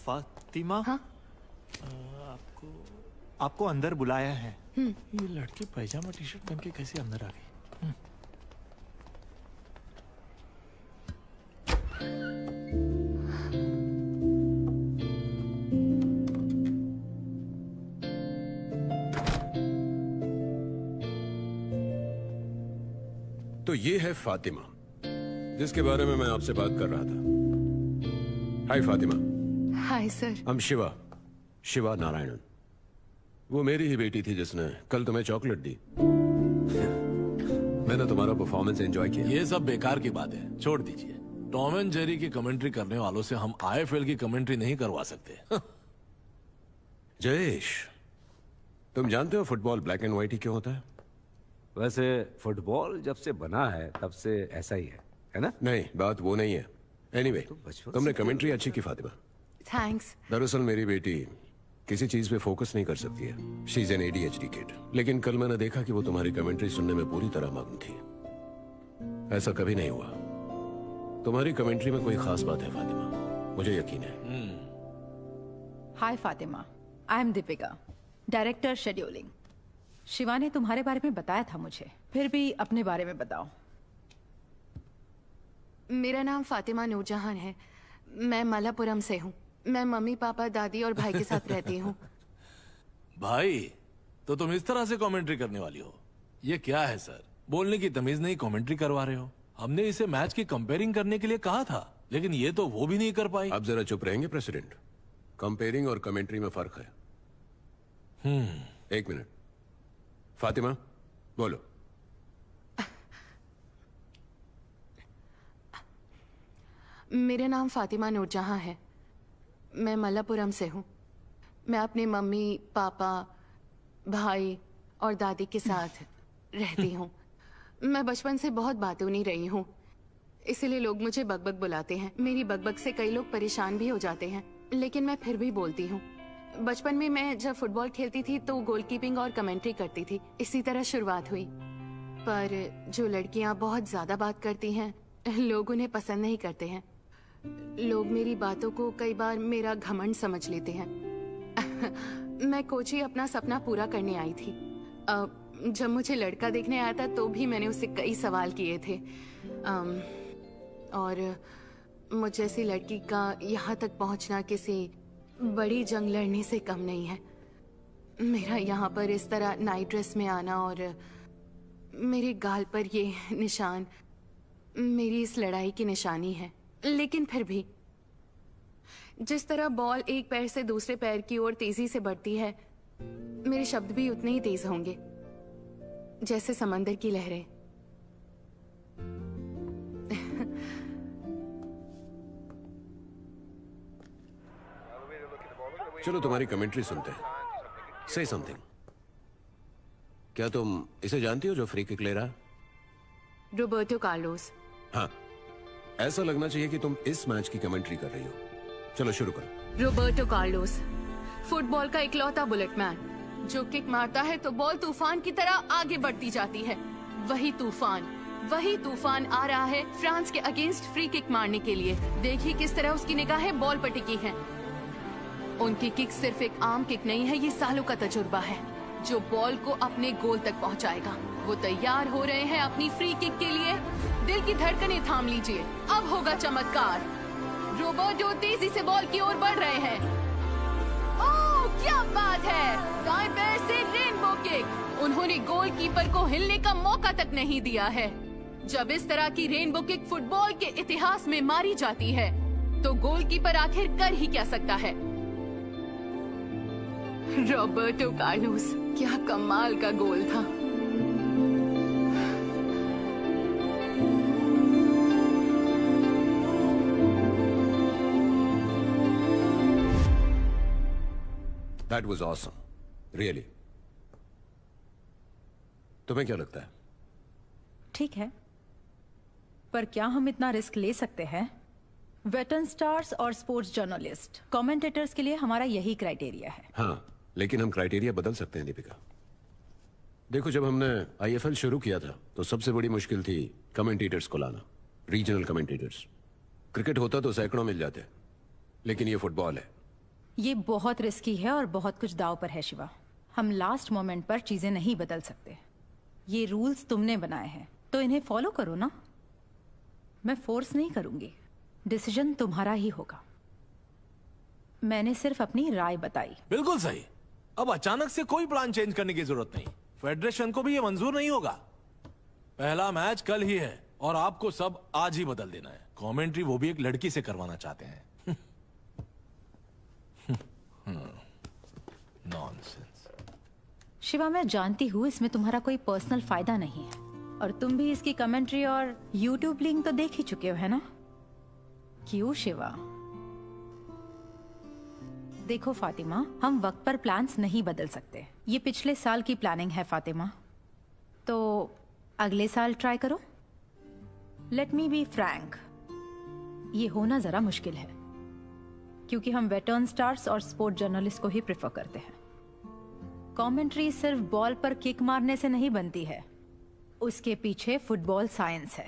फातिमा। हाँ? आपको अंदर बुलाया है। ये लड़की पैजामा टी शर्ट पहन के कैसे अंदर आ गई? तो ये है फातिमा, जिसके बारे में मैं आपसे बात कर रहा था। हाय फातिमा। Hi sir. हम शिवा नारायणन। वो मेरी ही बेटी थी जिसने कल तुम्हें चॉकलेट दी। मैंने तुम्हारा परफॉर्मेंस एंजॉय किया। ये सब बेकार की बात है, छोड़ दीजिए। टॉम एंड जेरी की कमेंट्री करने वालों से हम आईएफएल की कमेंट्री नहीं करवा सकते। जयेश, तुम जानते हो फुटबॉल ब्लैक एंड व्हाइट ही क्यों होता है? वैसे फुटबॉल जब से बना है तब से ऐसा ही है ना? नहीं, बात वो नहीं है। एनीवे, तुमने कमेंट्री अच्छी की फातिमा। थैंक्स। दरअसल मेरी बेटी किसी चीज पे फोकस नहीं कर सकती है। She is an ADHD kid. लेकिन कल मैंने देखा कि वो तुम्हारी कमेंट्री सुनने में पूरी तरह मग्न थी। ऐसा कभी नहीं हुआ। तुम्हारी कमेंट्री में कोई खास बात है फातिमा, मुझे यकीन है। Hi Fatima, I am Deepika, director scheduling. Shiva ने तुम्हारे बारे में बताया था मुझे, फिर भी अपने बारे में बताओ। मेरा नाम फातिमा नूरजहान है। मैं मलापुरम से हूँ। मैं मम्मी पापा दादी और भाई के साथ रहती हूँ। भाई, तो तुम इस तरह से कमेंट्री करने वाली हो? ये क्या है सर, बोलने की तमीज नहीं, कमेंट्री करवा रहे हो। हमने इसे मैच की कंपेयरिंग करने के लिए कहा था, लेकिन ये तो वो भी नहीं कर पाई। आप जरा चुप रहेंगे प्रेसिडेंट? कंपेयरिंग और कमेंट्री में फर्क है। एक मिनट। फातिमा बोलो। मेरा नाम फातिमा नूरजहां है। मैं मलापुरम से हूँ। मैं अपने मम्मी पापा भाई और दादी के साथ रहती हूँ। मैं बचपन से बहुत बातूनी रही हूँ, इसीलिए लोग मुझे बकबक बुलाते हैं। मेरी बकबक से कई लोग परेशान भी हो जाते हैं, लेकिन मैं फिर भी बोलती हूँ। बचपन में मैं जब फुटबॉल खेलती थी तो गोलकीपिंग और कमेंट्री करती थी। इसी तरह शुरुआत हुई। पर जो लड़कियां बहुत ज्यादा बात करती हैं, लोग उन्हें पसंद नहीं करते हैं। लोग मेरी बातों को कई बार मेरा घमंड समझ लेते हैं। मैं कोची अपना सपना पूरा करने आई थी। जब मुझे लड़का देखने आया था तो भी मैंने उससे कई सवाल किए थे। और मुझ जैसी लड़की का यहाँ तक पहुँचना किसी बड़ी जंग लड़ने से कम नहीं है। मेरा यहाँ पर इस तरह नाइट ड्रेस में आना और मेरे गाल पर ये निशान मेरी इस लड़ाई की निशानी है। लेकिन फिर भी जिस तरह बॉल एक पैर से दूसरे पैर की ओर तेजी से बढ़ती है, मेरे शब्द भी उतने ही तेज होंगे जैसे समंदर की लहरें। चलो तुम्हारी कमेंट्री सुनते हैं। से समथिंग। क्या तुम इसे जानती हो जो फ्री किक ले रहा है? Roberto Carlos. हाँ, ऐसा लगना चाहिए कि तुम इस मैच की कमेंट्री कर रही हो। चलो शुरू करो। रोबर्टो कार्लोस, फुटबॉल का इकलौता बुलेटमैन, जो किक मारता है तो बॉल तूफान की तरह आगे बढ़ती जाती है। वही तूफान आ रहा है फ्रांस के अगेंस्ट फ्री किक मारने के लिए। देखिए किस तरह उसकी निगाहें बॉल पर टिकी हैं। उनकी किक सिर्फ एक आम किक नहीं है, ये सालों का तजुर्बा है जो बॉल को अपने गोल तक पहुंचाएगा। वो तैयार हो रहे हैं अपनी फ्री किक के लिए। दिल की धड़कनें थाम लीजिए, अब होगा चमत्कार। रोबर्टो तेजी से बॉल की ओर बढ़ रहे हैं। ओह क्या बात है! दाएं पैर से रेनबो किक। उन्होंने गोलकीपर को हिलने का मौका तक नहीं दिया है। जब इस तरह की रेनबो किक फुटबॉल के इतिहास में मारी जाती है तो गोलकीपर आखिर कर ही क्या सकता है। रॉबर्टो कार्लोस, क्या कमाल का गोल था। That was awesome, really. तुम्हें क्या लगता है? ठीक है, पर क्या हम इतना रिस्क ले सकते हैं? वेटरन स्टार्स और स्पोर्ट्स जर्नलिस्ट, कमेंटेटर्स के लिए हमारा यही क्राइटेरिया है। हाँ, लेकिन हम क्राइटेरिया बदल सकते हैं दीपिका। देखो, जब हमने IFL शुरू किया था तो सबसे बड़ी मुश्किल थी कमेंटेटर्स को लाना, रीजनल कमेंटेटर्स। क्रिकेट होता तो सैकड़ों मिल जाते, लेकिन ये फुटबॉल है ये बहुत रिस्की है और बहुत कुछ दाव पर है शिवा। हम लास्ट मोमेंट पर चीजें नहीं बदल सकते। ये रूल्स तुमने बनाए हैं तो इन्हें फॉलो करो ना। मैं फोर्स नहीं करूंगी, डिसीजन तुम्हारा ही होगा। मैंने सिर्फ अपनी राय बताई। बिल्कुल सही। अब अचानक से कोई प्लान चेंज करने की जरूरत नहीं। फेडरेशन को भी ये मंजूर नहीं होगा। पहला मैच कल ही है और आपको सब आज ही बदल देना है। कमेंट्री वो भी एक लड़की से करवाना चाहते हैं। नॉनसेंस। शिवा, मैं जानती हूँ इसमें तुम्हारा कोई पर्सनल फायदा नहीं है और तुम भी इसकी कमेंट्री और यूट्यूब लिंक तो देख ही चुके हो, है ना? क्यों शिवा? देखो फातिमा, हम वक्त पर प्लान्स नहीं बदल सकते। ये पिछले साल की प्लानिंग है फातिमा, तो अगले साल ट्राई करो। लेट मी बी फ्रैंक, ये होना जरा मुश्किल है क्योंकि हम वेटर्न स्टार्स और स्पोर्ट जर्नलिस्ट को ही प्रेफर करते हैं। कमेंट्री सिर्फ बॉल पर किक मारने से नहीं बनती है, उसके पीछे फुटबॉल साइंस है।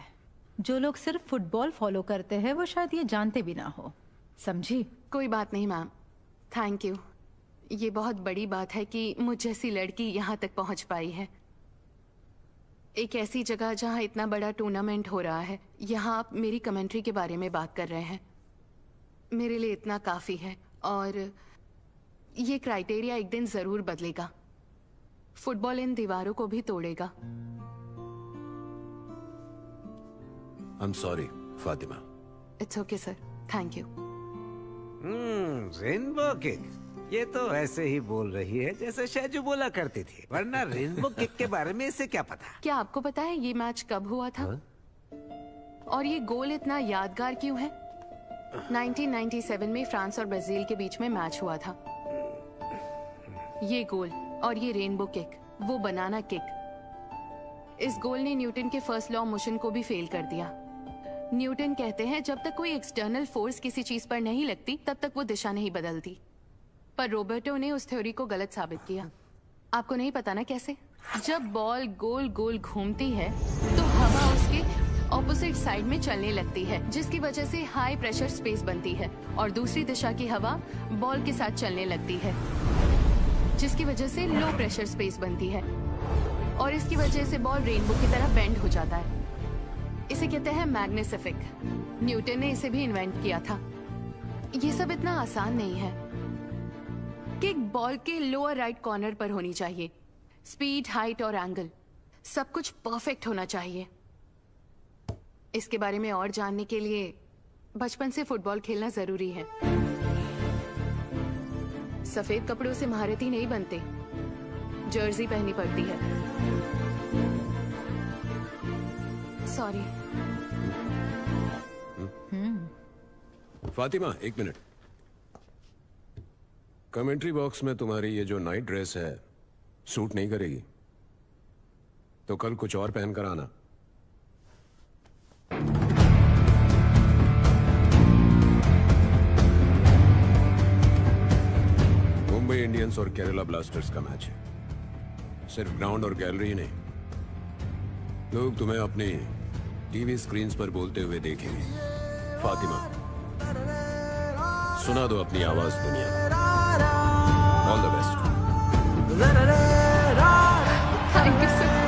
जो लोग सिर्फ फुटबॉल फॉलो करते हैं वो शायद ये जानते भी ना हो, समझी? कोई बात नहीं मैम, थैंक यू। ये बहुत बड़ी बात है कि मुझ जैसी लड़की यहाँ तक पहुँच पाई है। एक ऐसी जगह जहाँ इतना बड़ा टूर्नामेंट हो रहा है, यहाँ आप मेरी कमेंट्री के बारे में बात कर रहे हैं। मेरे लिए इतना काफ़ी है और ये क्राइटेरिया एक दिन ज़रूर बदलेगा। फुटबॉल इन दीवारों को भी तोड़ेगा। I'm sorry, Fatima. It's okay sir, thank you. Rainbow kick, ये तो ऐसे ही बोल रही है जैसे शैजू बोला करती थी, वरना रेनबो किक के बारे में इसे क्या पता? क्या आपको पता है ये मैच कब हुआ था? और ये गोल इतना यादगार क्यों है? 1997 में फ्रांस और ब्राजील के बीच में मैच हुआ था। ये गोल और ये रेनबो किक, वो बनाना किक। इस गोल ने न्यूटन के फर्स्ट लॉ मोशन को भी फेल कर दिया। न्यूटन कहते हैं जब तक कोई एक्सटर्नल फोर्स किसी चीज पर नहीं लगती तब तक वो दिशा नहीं बदलती। पर रोबर्टो ने उस थ्योरी को गलत साबित किया। आपको नहीं पता ना कैसे? जब बॉल गोल गोल घूमती है तो हवा उसके ऑपोजिट साइड में चलने लगती है, जिसकी वजह से हाई प्रेशर स्पेस बनती है और दूसरी दिशा की हवा बॉल के साथ चलने लगती है, जिसकी वजह से लो प्रेशर स्पेस बनती है और इसकी वजह से बॉल रेनबो की तरह बेंड हो जाता है। इसे कहते हैं मैग्नेस इफेक्ट। न्यूटन ने इसे भी इन्वेंट किया था। ये सब इतना आसान नहीं है। किक बॉल के लोअर राइट कॉर्नर पर होनी चाहिए। स्पीड, हाइट और एंगल सब कुछ परफेक्ट होना चाहिए। इसके बारे में और जानने के लिए बचपन से फुटबॉल खेलना जरूरी है। सफेद कपड़ों से महारथी नहीं बनते, जर्सी पहननी पड़ती है। सॉरी। फातिमा, एक मिनट। कमेंट्री बॉक्स में तुम्हारी ये जो नाइट ड्रेस है सूट नहीं करेगी, तो कल कुछ और पहन कर आना। मुंबई इंडियंस और केरला ब्लास्टर्स का मैच है। सिर्फ ग्राउंड और गैलरी ही नहीं, लोग तुम्हें अपनी टीवी स्क्रीन्स पर बोलते हुए देखेंगे। फातिमा, सुना दो अपनी आवाज दुनिया को। All the best. Thank you sir.